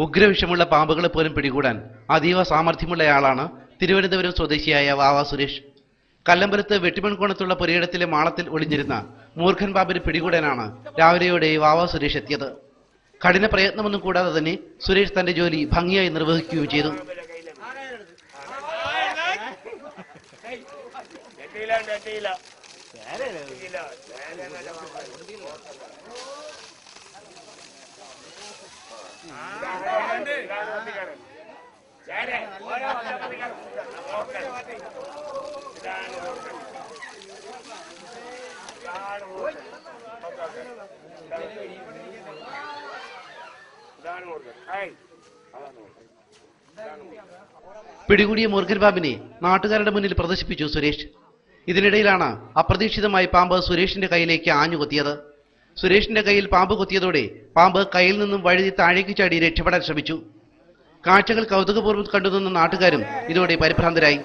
ഉഗ്രവിഷമുള്ള പാമ്പുകളെ പോലും പിടികൂടാൻ അതീവ സാമർഥ്യമുള്ളയാളാണ് തിരുവനന്തപുരം സ്വദേശിയായ വാവ സുരേഷ്. കല്ലമ്പലത്ത് വെട്ടിമൺകോണത്തുള്ള പുരയിടത്തിലെ മാളത്തിൽ ഒളിഞ്ഞിരുന്ന മൂർഖൻ പാമ്പിനെ പിടികൂടാനാണ് രാവിലെയോടെ വാവ സുരേഷ് എത്തിയത്. കഠിന പ്രയത്നമൊന്നും കൂടാതെ തന്നെ സുരേഷ് തന്റെ ജോലി ഭംഗിയായി നിർവഹിക്കുകയും ചെയ്തു. പിടികൂടിയ മൂർഖൻ പാമ്പിനെ നാട്ടുകാരുടെ മുന്നിൽ പ്രദർശിപ്പിച്ചു സുരേഷ്. ഇതിനിടയിലാണ് അപ്രതീക്ഷിതമായി പാമ്പ് സുരേഷിന്റെ കയ്യിലേക്ക് ആഞ്ഞുകൊത്തിയത്. സുരേഷിന്റെ കയ്യിൽ പാമ്പ് കൊത്തിയതോടെ പാമ്പ് കയ്യിൽ നിന്നും വഴുതി താഴേക്ക് ചാടി രക്ഷപ്പെടാൻ ശ്രമിച്ചു. കാഴ്ചകൾ കൗതുകപൂർവ്വം കണ്ടുനിന്ന നാട്ടുകാരും ഇതോടെ പരിഭ്രാന്തരായി.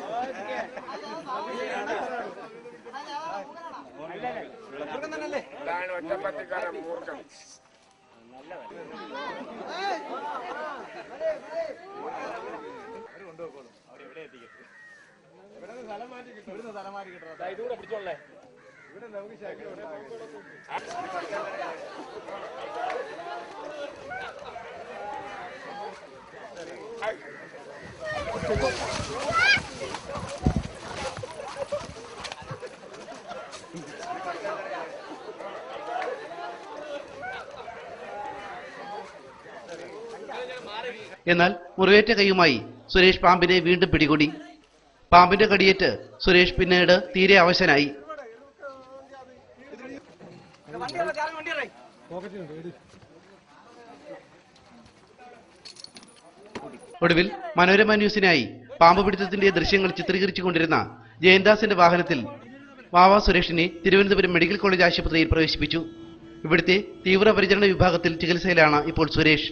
എന്നാൽ മുറിവേറ്റ കൈയുമായി സുരേഷ് പാമ്പിനെ വീണ്ടും പിടികൂടി. പാമ്പിന്റെ കടിയേറ്റ് സുരേഷ് പിന്നീട് തീരെ അവശനായി. ഒടുവിൽ മനോരമ ന്യൂസിനായി പാമ്പ് പിടുത്തത്തിന്റെ ദൃശ്യങ്ങൾ ചിത്രീകരിച്ചുകൊണ്ടിരുന്ന ജയന്താസിന്റെ വാഹനത്തിൽ വാവ സുരേഷിനെ തിരുവനന്തപുരം മെഡിക്കൽ കോളേജ് ആശുപത്രിയിൽ പ്രവേശിപ്പിച്ചു. ഇവിടുത്തെ തീവ്രപരിചരണ വിഭാഗത്തിൽ ചികിത്സയിലാണ് ഇപ്പോൾ സുരേഷ്.